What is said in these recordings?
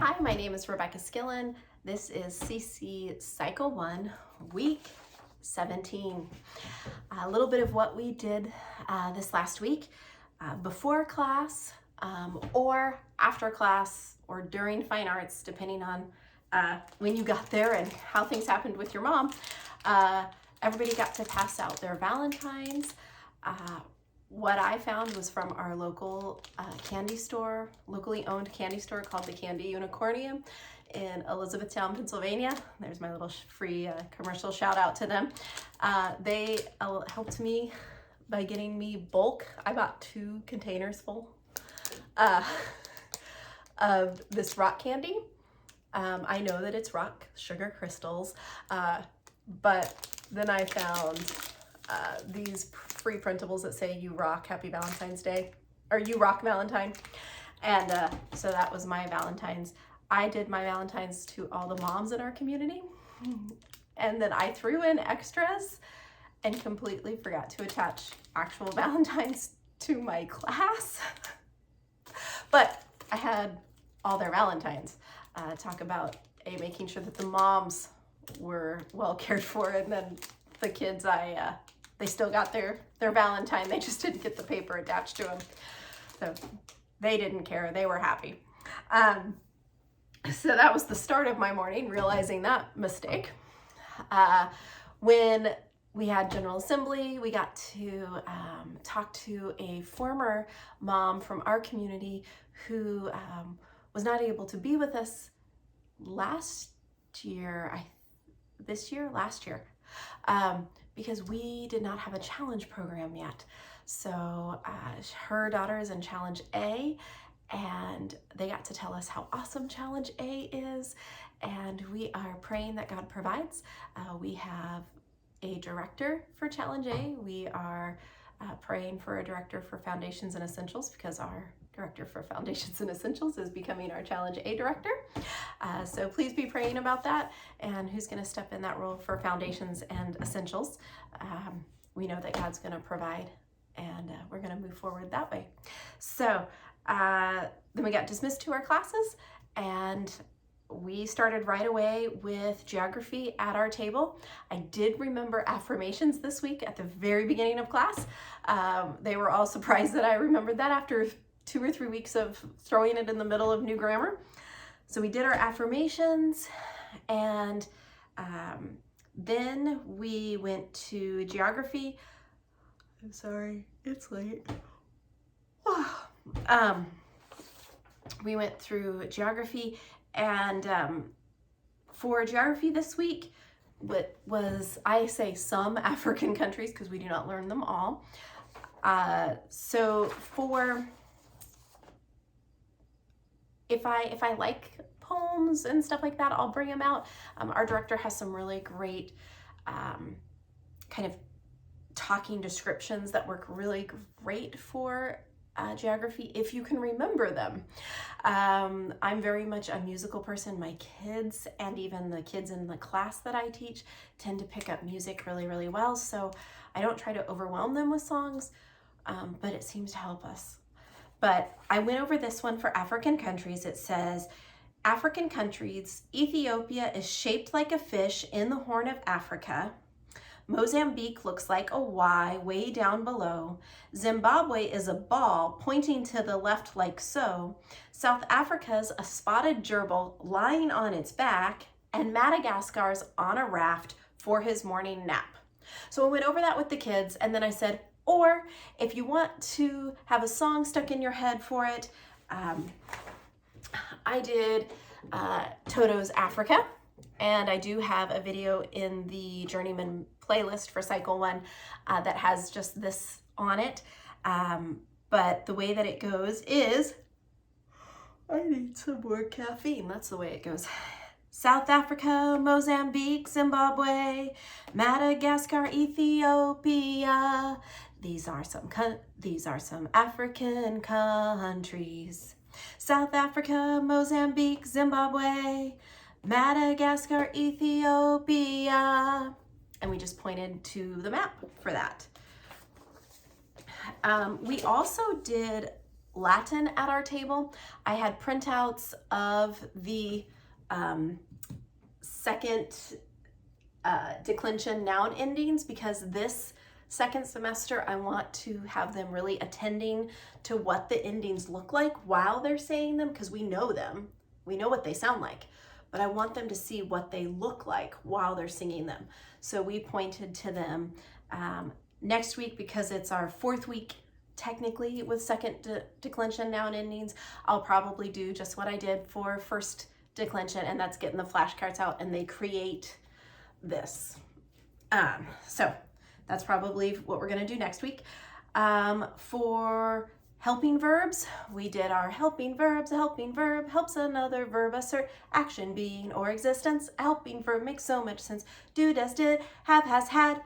Hi, my name is Rebecca Skillen. This is CC Cycle 1, Week 17. A little bit of what we did this last week before class or after class or during fine arts, depending on when you got there and how things happened with your mom. Everybody got to pass out their Valentines. What I found was from our local candy store, locally owned candy store called the Candy Unicornium in Elizabethtown, Pennsylvania. There's my little free commercial shout out to them. They helped me by getting me bulk. I bought 2 containers full of this rock candy. I know that it's rock sugar crystals, but then I found these free printables that say "You rock, Happy Valentine's Day," or "You rock Valentine," and so that was my Valentine's. I did my Valentine's to all the moms in our community, and then I threw in extras and completely forgot to attach actual Valentines to my class. But I had all their Valentines. Talk about making sure that the moms were well cared for, and then the kids, they still got their Valentine. They just didn't get the paper attached to them. So they didn't care. They were happy. So that was the start of my morning, realizing that mistake. When we had General Assembly, we got to talk to a former mom from our community who was not able to be with us last year, because we did not have a challenge program yet. So her daughter is in Challenge A, and they got to tell us how awesome Challenge A is, and we are praying that God provides. We have a director for Challenge A. We are praying for a director for Foundations and Essentials, because our director for Foundations and Essentials is becoming our Challenge A director. So please be praying about that, and who's going to step in that role for Foundations and Essentials. We know that God's going to provide, and we're going to move forward that way. So then we got dismissed to our classes, and we started right away with geography at our table. I did remember affirmations this week at the very beginning of class. They were all surprised that I remembered that after 2 or 3 weeks of throwing it in the middle of new grammar. So we did our affirmations, and then we went to geography. I'm sorry, it's late. We went through geography, and for geography this week, what was, I say some African countries because we do not learn them all. So for, if I like poems and stuff like that, I'll bring them out. Our director has some really great kind of talking descriptions that work really great for geography if you can remember them. I'm very much a musical person. My kids, and even the kids in the class that I teach, tend to pick up music really, really well. So I don't try to overwhelm them with songs, but it seems to help us. But I went over this one for African countries. It says, African countries, Ethiopia is shaped like a fish in the Horn of Africa. Mozambique looks like a Y way down below. Zimbabwe is a ball pointing to the left like so. South Africa's a spotted gerbil lying on its back, and Madagascar's on a raft for his morning nap. So I went over that with the kids, and then I said, or if you want to have a song stuck in your head for it, I did Toto's Africa, and I do have a video in the Journeyman playlist for Cycle 1 that has just this on it. But the way that it goes is, I need some more caffeine. That's the way it goes. South Africa, Mozambique, Zimbabwe, Madagascar, Ethiopia. These are some African countries. South Africa, Mozambique, Zimbabwe, Madagascar, Ethiopia. And we just pointed to the map for that. We also did Latin at our table. I had printouts of the second declension noun endings, because this second semester I want to have them really attending to what the endings look like while they're saying them, because we know them, we know what they sound like, but I want them to see what they look like while they're singing them. So we pointed to them. Next week, because it's our 4th week technically with second declension noun endings, I'll probably do just what I did for first declension, and that's getting the flashcards out and they create this. So that's probably what we're going to do next week. For helping verbs, we did our helping verbs. A helping verb helps another verb assert action, being, or existence. A helping verb makes so much sense. Do, does, did, have, has, had.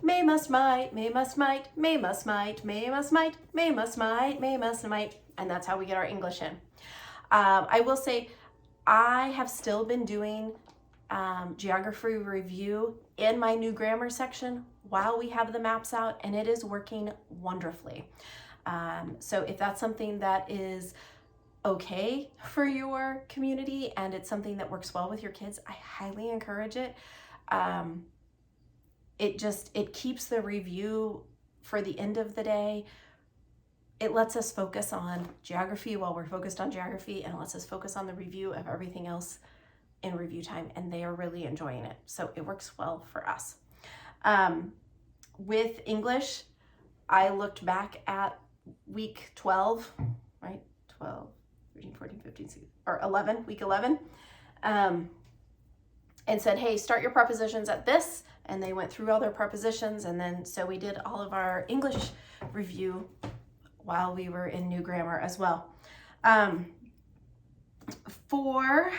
May, must, might, may, must, might, may, must, might, may, must, might, may, must, might, may, must, might. And that's how we get our English in. I will say I have still been doing geography review in my new grammar section while we have the maps out, and it is working wonderfully. So if that's something that is okay for your community and it's something that works well with your kids, I highly encourage it. It keeps the review for the end of the day. It lets us focus on geography while we're focused on geography, and it lets us focus on the review of everything else in review time, and they are really enjoying it. So it works well for us. With English, I looked back at week 12, right? 12, 13, 14, 15, 16, or 11, week 11, and said, hey, start your prepositions at this. And they went through all their prepositions. And then, so we did all of our English review while we were in new grammar as well. For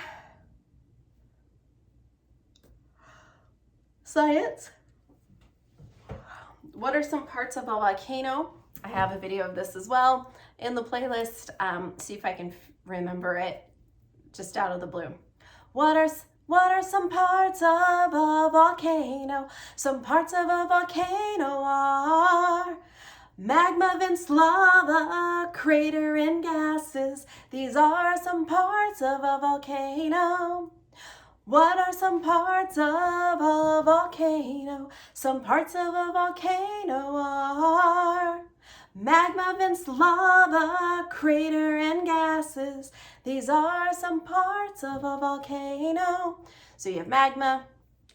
science, what are some parts of a volcano? I have a video of this as well in the playlist. See if I can remember it just out of the blue. What are some parts of a volcano? Some parts of a volcano are magma, vents, lava, crater, and gases. These are some parts of a volcano. What are some parts of a volcano? Some parts of a volcano are magma, vents, lava, crater, and gases. These are some parts of a volcano. So you have magma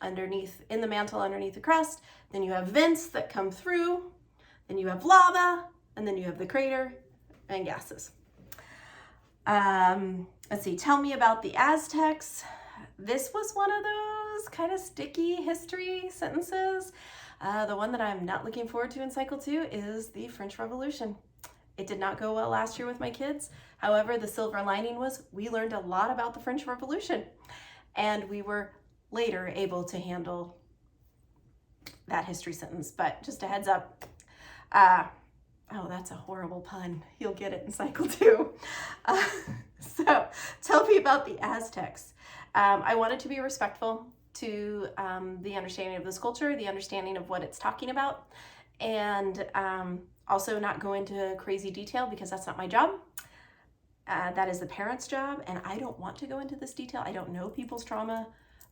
underneath, in the mantle underneath the crust. Then you have vents that come through. Then you have lava, and then you have the crater and gases. Let's see, tell me about the Aztecs. This was one of those kind of sticky history sentences. The one that I'm not looking forward to in Cycle 2 is the French Revolution. It did not go well last year with my kids. However, the silver lining was we learned a lot about the French Revolution, and we were later able to handle that history sentence. But just a heads up. Oh, that's a horrible pun. You'll get it in Cycle 2. So tell me about the Aztecs. I wanted to be respectful to the understanding of this culture, the understanding of what it's talking about, and also not go into crazy detail because that's not my job. That is the parent's job, and I don't want to go into this detail. I don't know people's trauma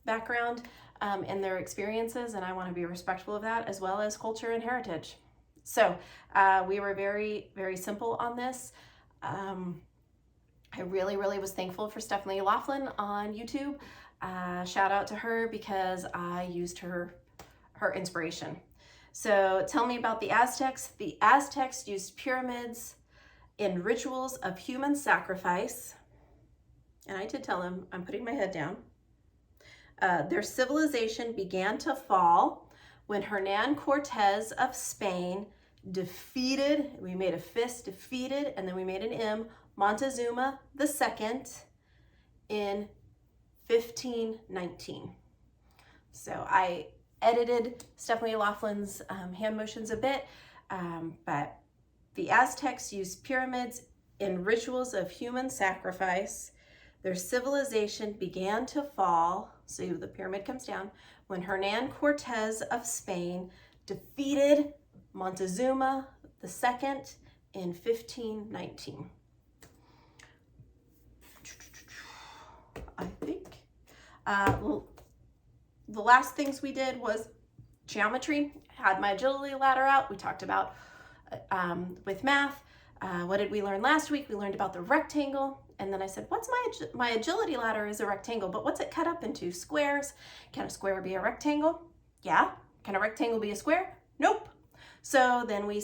background and their experiences, and I want to be respectful of that as well as culture and heritage. So we were very, very simple on this. I really, really was thankful for Stephanie Laughlin on YouTube. Shout out to her because I used her inspiration. So tell me about the Aztecs. The Aztecs used pyramids in rituals of human sacrifice. And I did tell them, I'm putting my head down. Their civilization began to fall when Hernan Cortez of Spain defeated, we made a fist, defeated, and then we made an M, Montezuma II in 1519. So I edited Stephanie Laughlin's hand motions a bit, but the Aztecs used pyramids in rituals of human sacrifice. Their civilization began to fall, so the pyramid comes down, when Hernan Cortez of Spain defeated Montezuma II in 1519. The last things we did was geometry. Had my agility ladder out. We talked about with math. What did we learn last week? We learned about the rectangle. And then I said, what's my agility ladder is a rectangle, but what's it cut up into? Squares. Can a square be a rectangle? Yeah. Can a rectangle be a square? Nope. So then we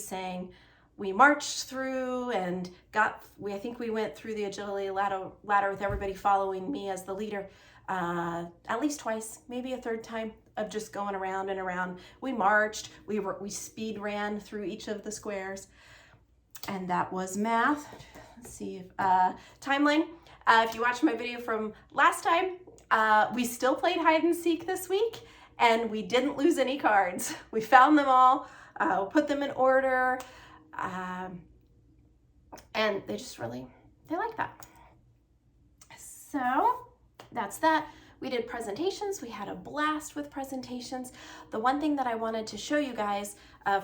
marched through and I think we went through the agility ladder with everybody following me as the leader at least twice, maybe a third time, of just going around and around. We marched, we speed ran through each of the squares, and that was math. Let's see, timeline. If you watched my video from last time, we still played hide and seek this week, and we didn't lose any cards. We found them all, put them in order, and they like that. So that's that. We did presentations. We had a blast with presentations. The one thing that I wanted to show you guys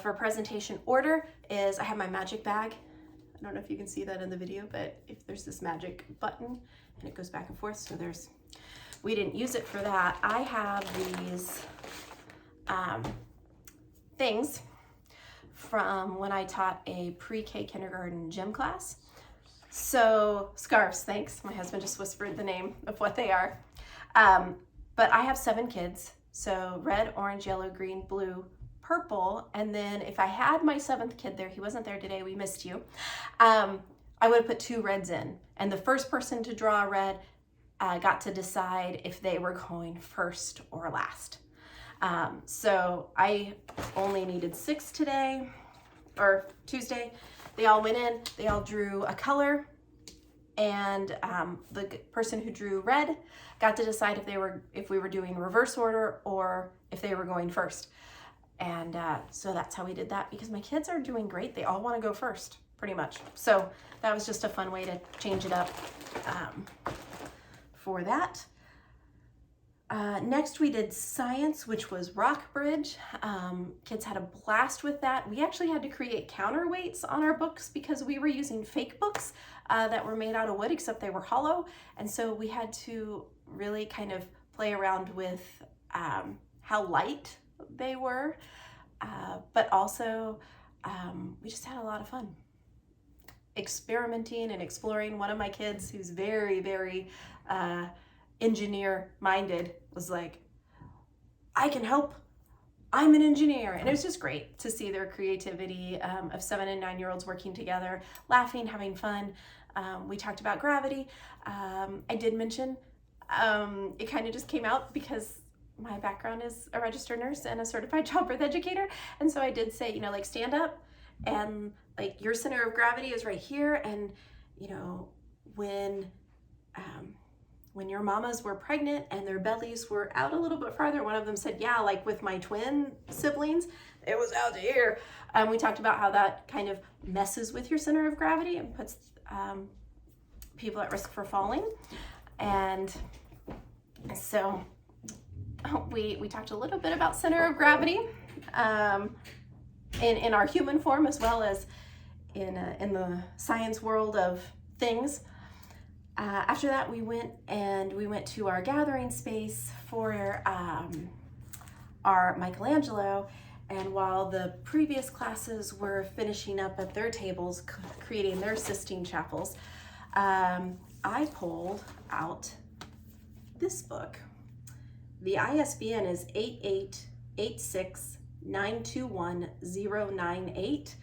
for presentation order is I have my magic bag. I don't know if you can see that in the video, but if there's this magic button and it goes back and forth, so we didn't use it for that. I have these things from when I taught a pre-K kindergarten gym class. So scarves, thanks. My husband just whispered the name of what they are. But I have 7 kids. So red, orange, yellow, green, blue, purple. And then if I had my 7th kid there, he wasn't there today, we missed you. I would have put 2 reds in. And the first person to draw a red got to decide if they were going first or last. So I only needed 6 today, or Tuesday. They all went in, they all drew a color, and the person who drew red got to decide if we were doing reverse order or if they were going first. And so that's how we did that, because my kids are doing great. They all want to go first, pretty much. So that was just a fun way to change it up for that. Next we did science, which was rock bridge. Kids had a blast with that. We actually had to create counterweights on our books because we were using fake books that were made out of wood, except they were hollow. And so we had to really kind of play around with how light they were, but also we just had a lot of fun experimenting and exploring. One of my kids, who's very, very engineer minded, was like, I can help, I'm an engineer. And it was just great to see their creativity of 7 and 9-year-olds working together, laughing, having fun. We talked about gravity. I did mention it kind of just came out because my background is a registered nurse and a certified childbirth educator. And so I did say, like, stand up, and like your center of gravity is right here. And when your mamas were pregnant and their bellies were out a little bit farther, one of them said, yeah, like with my twin siblings, it was out here. We talked about how that kind of messes with your center of gravity and puts people at risk for falling. And so we talked a little bit about center of gravity in our human form, as well as in the science world of things. After that, we went to our gathering space for our Michelangelo, and while the previous classes were finishing up at their tables, creating their Sistine Chapels, I pulled out this book. The ISBN is 8886921098.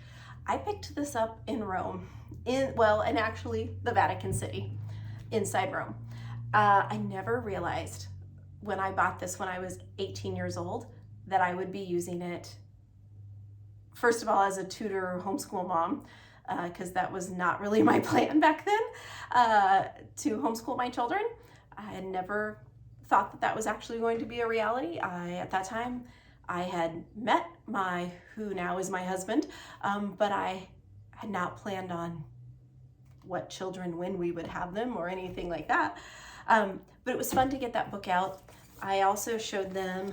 I picked this up in Rome, and actually the Vatican City, inside Rome. I never realized when I bought this when I was 18 years old that I would be using it, first of all, as a tutor or homeschool mom, because that was not really my plan back then, to homeschool my children. I had never thought that was actually going to be a reality. At that time, I had met who now is my husband, but I had not planned on what children, when we would have them, or anything like that. But it was fun to get that book out. I also showed them,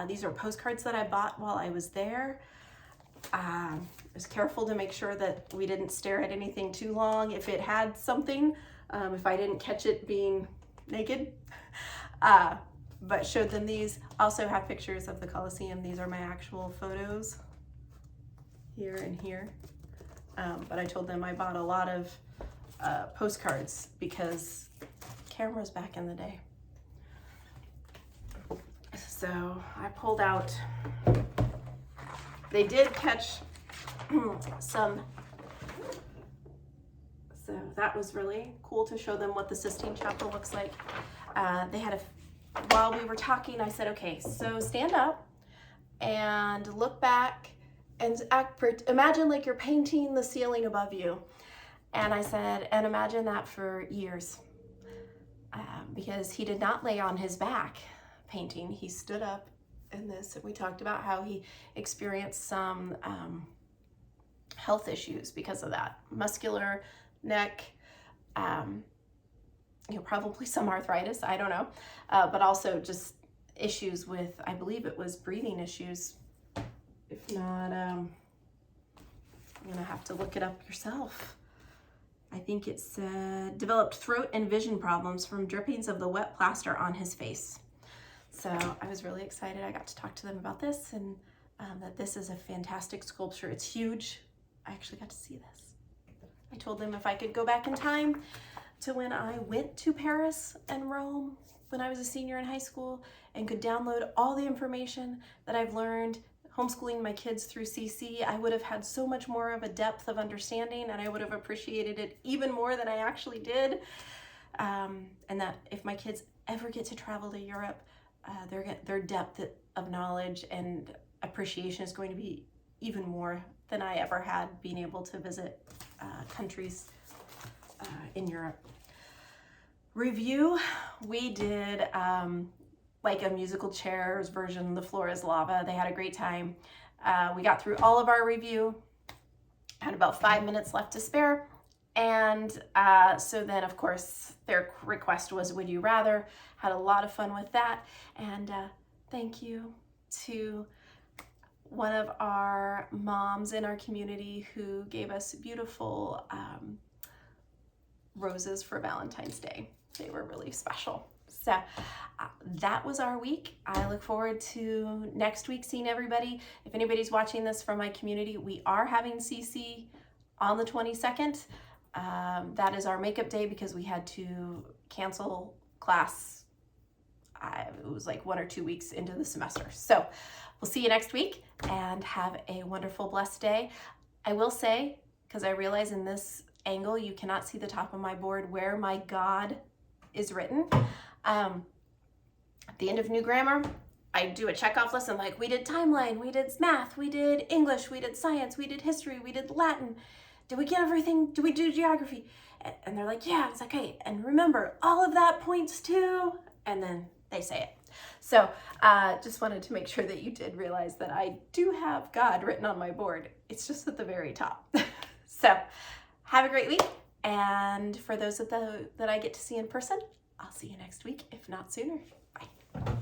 these are postcards that I bought while I was there. I was careful to make sure that we didn't stare at anything too long if it had something, if I didn't catch it being naked. But showed them these. Also have pictures of the Colosseum. These are my actual photos here and here. But I told them I bought a lot of postcards because cameras back in the day. So I pulled out, they did catch some, so that was really cool to show them what the Sistine Chapel looks like. They had while we were talking, I said, okay, so stand up and look back and imagine like you're painting the ceiling above you. And I said, and imagine that for years, because he did not lay on his back painting. He stood up in this, and we talked about how he experienced some health issues because of that. Muscular neck, probably some arthritis, I don't know, but also just issues with, I believe it was breathing issues. If not, I'm gonna have to look it up yourself. I think it said developed throat and vision problems from drippings of the wet plaster on his face. So I was really excited. I got to talk to them about this, and that this is a fantastic sculpture. It's huge. I actually got to see this. I told them if I could go back in time to when I went to Paris and Rome when I was a senior in high school and could download all the information that I've learned homeschooling my kids through CC, I would have had so much more of a depth of understanding, and I would have appreciated it even more than I actually did. And that if my kids ever get to travel to Europe, their depth of knowledge and appreciation is going to be even more than I ever had being able to visit countries in Europe. Review, we did like a musical chairs version, The Floor is Lava. They had a great time. We got through all of our review, had about 5 minutes left to spare. And so then, of course, their request was Would You Rather. Had a lot of fun with that. And thank you to one of our moms in our community who gave us beautiful roses for Valentine's Day. They were really special. So that was our week. I look forward to next week seeing everybody. If anybody's watching this from my community, we are having CC on the 22nd. That is our makeup day because we had to cancel class. It was like 1 or 2 weeks into the semester. So we'll see you next week and have a wonderful, blessed day. I will say, because I realize in this angle, you cannot see the top of my board where my God is written. At the end of New Grammar, I do a checkoff list and like, we did timeline, we did math, we did English, we did science, we did history, we did Latin. Did we get everything? Did we do geography? And they're like, yeah. It's like, hey, and remember, all of that points to, and then they say it. So just wanted to make sure that you did realize that I do have God written on my board. It's just at the very top. So have a great week. And for those that I get to see in person, I'll see you next week, if not sooner. Bye.